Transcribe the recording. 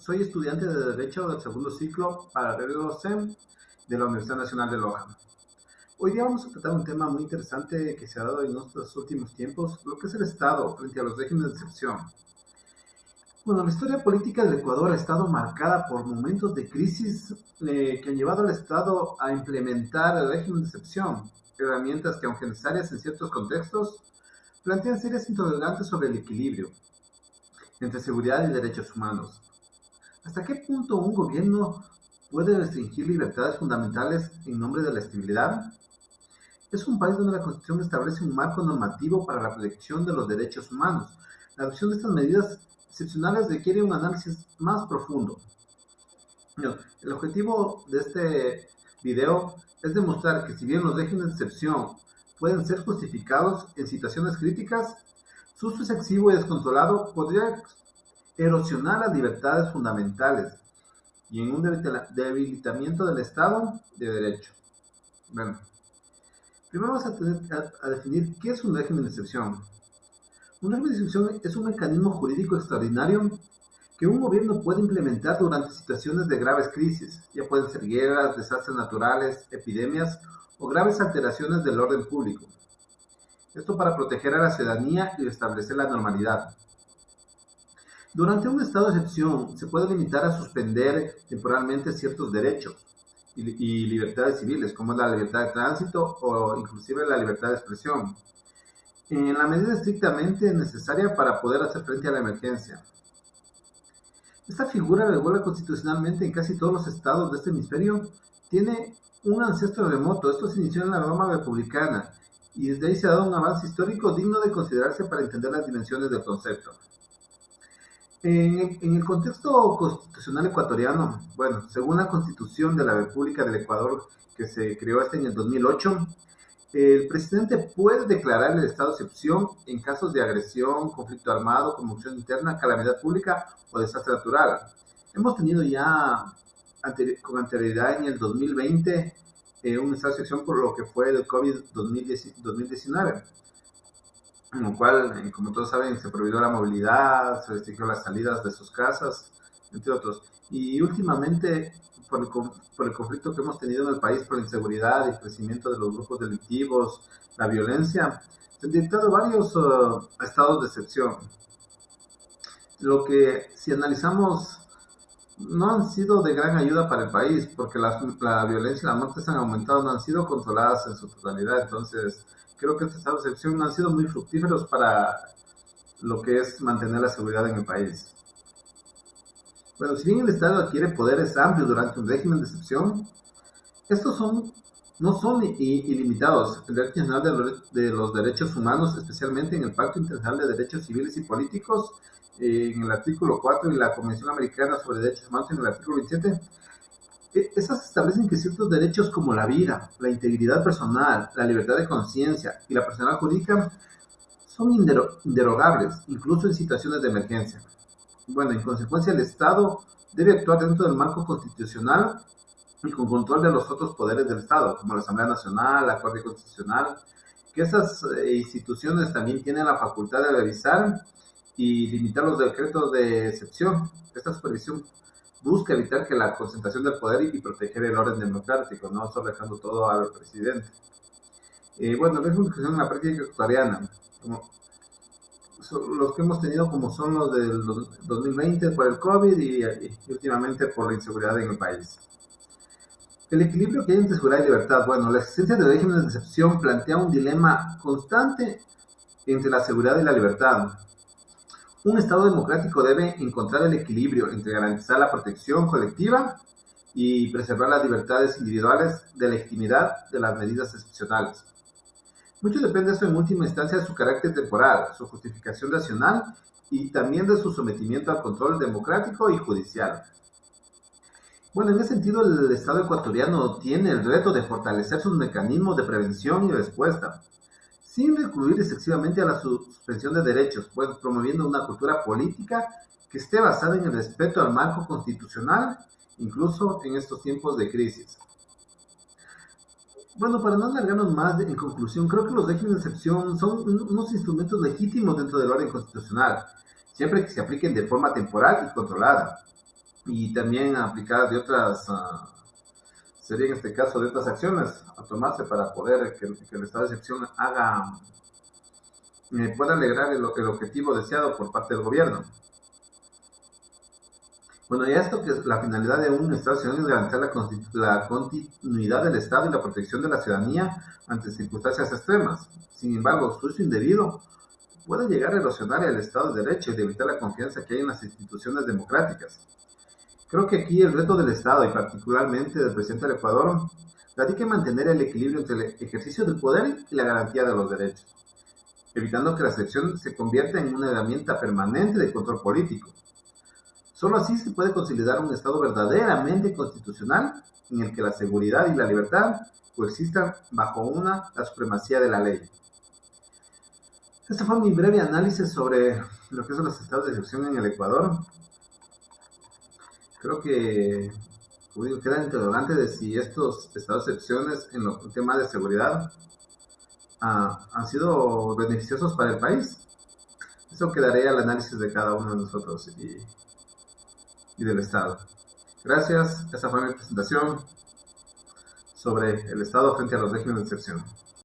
Soy estudiante de Derecho del segundo ciclo paralelo SEM de la Universidad Nacional de Loja. Hoy día vamos a tratar un tema muy interesante que se ha dado en nuestros últimos tiempos, lo que es el Estado frente a los regímenes de excepción. Bueno, la historia política del Ecuador ha estado marcada por momentos de crisis que han llevado al Estado a implementar el régimen de excepción, herramientas que, aunque necesarias en ciertos contextos, plantean serias interrogantes sobre el equilibrio entre seguridad y derechos humanos. ¿Hasta qué punto un gobierno puede restringir libertades fundamentales en nombre de la estabilidad? Es un país donde la Constitución establece un marco normativo para la protección de los derechos humanos. La adopción de estas medidas excepcionales requiere un análisis más profundo. El objetivo de este video es demostrar que si bien los regímenes de excepción pueden ser justificados en situaciones críticas, su uso excesivo y descontrolado podría erosionar las libertades fundamentales y en un debilitamiento del Estado de Derecho. Bueno, primero vamos a definir qué es un régimen de excepción. Un régimen de excepción es un mecanismo jurídico extraordinario que un gobierno puede implementar durante situaciones de graves crisis, ya pueden ser guerras, desastres naturales, epidemias o graves alteraciones del orden público. Esto para proteger a la ciudadanía y restablecer la normalidad. Durante un estado de excepción se puede limitar a suspender temporalmente ciertos derechos y libertades civiles, como la libertad de tránsito o inclusive la libertad de expresión, en la medida estrictamente necesaria para poder hacer frente a la emergencia. Esta figura, regulada constitucionalmente en casi todos los estados de este hemisferio, tiene un ancestro remoto. Esto se inició en la Roma republicana y desde ahí se ha dado un avance histórico digno de considerarse para entender las dimensiones del concepto. En el contexto constitucional ecuatoriano, bueno, según la Constitución de la República del Ecuador, que se creó en el 2008, el presidente puede declarar el estado de excepción en casos de agresión, conflicto armado, conmoción interna, calamidad pública o desastre natural. Hemos tenido ya con anterioridad en el 2020 un estado de excepción por lo que fue el COVID 2019. En lo cual, como todos saben, se prohibió la movilidad, se restringió las salidas de sus casas, entre otros. Y últimamente, por el conflicto que hemos tenido en el país, por la inseguridad y el crecimiento de los grupos delictivos, la violencia, se han dictado varios estados de excepción. Lo que, si analizamos, no han sido de gran ayuda para el país, porque la violencia y las muertes han aumentado, no han sido controladas en su totalidad. Entonces, creo que estos estados de excepción no han sido muy fructíferos para lo que es mantener la seguridad en el país. Bueno, si bien el Estado adquiere poderes amplios durante un régimen de excepción, estos no son ilimitados. El derecho internacional de los derechos humanos, especialmente en el Pacto Internacional de Derechos Civiles y Políticos, en el artículo 4 y la Convención Americana sobre Derechos Humanos en el artículo 27, esas establecen que ciertos derechos como la vida, la integridad personal, la libertad de conciencia y la personalidad jurídica son inderogables, incluso en situaciones de emergencia. Bueno, en consecuencia, el Estado debe actuar dentro del marco constitucional y con control de los otros poderes del Estado, como la Asamblea Nacional, la Corte Constitucional, que esas instituciones también tienen la facultad de revisar y limitar los decretos de excepción. Esta supervisión busca evitar que la concentración del poder y proteger el orden democrático, no solo dejando todo al presidente. Bueno, el régimen de excepción en la práctica ecuatoriana, como los que hemos tenido, como son los del 2020 por el COVID y últimamente por la inseguridad en el país. El equilibrio que hay entre seguridad y libertad. Bueno, la existencia de regímenes de excepción plantea un dilema constante entre la seguridad y la libertad. Un Estado democrático debe encontrar el equilibrio entre garantizar la protección colectiva y preservar las libertades individuales de legitimidad de las medidas excepcionales. Mucho depende eso en última instancia de su carácter temporal, su justificación racional y también de su sometimiento al control democrático y judicial. Bueno, en ese sentido, el Estado ecuatoriano tiene el reto de fortalecer sus mecanismos de prevención y respuesta, sin recurrir excesivamente a la suspensión de derechos, pues promoviendo una cultura política que esté basada en el respeto al marco constitucional, incluso en estos tiempos de crisis. Bueno, para no alargarnos más, en conclusión, creo que los regímenes de excepción son unos instrumentos legítimos dentro del orden constitucional, siempre que se apliquen de forma temporal y controlada. y también aplicar de otras, sería en este caso de otras acciones a tomarse para poder que el estado de excepción pueda lograr el objetivo deseado por parte del gobierno. Bueno, ya esto que es la finalidad de un Estado de excepción es garantizar la continuidad del Estado y la protección de la ciudadanía ante circunstancias extremas. Sin embargo, su uso indebido puede llegar a erosionar el Estado de Derecho y debilitar la confianza que hay en las instituciones democráticas. Creo que aquí el reto del Estado y particularmente del presidente del Ecuador radica en mantener el equilibrio entre el ejercicio del poder y la garantía de los derechos, evitando que la excepción se convierta en una herramienta permanente de control político. Solo así se puede consolidar un Estado verdaderamente constitucional en el que la seguridad y la libertad coexistan bajo la supremacía de la ley. Este fue mi breve análisis sobre lo que son los estados de excepción en el Ecuador. Creo que queda interrogante de si estos estados de excepciones en el tema de seguridad han sido beneficiosos para el país. Eso quedaría al análisis de cada uno de nosotros y del Estado. Gracias, esa fue mi presentación sobre el Estado frente a los regímenes de excepción.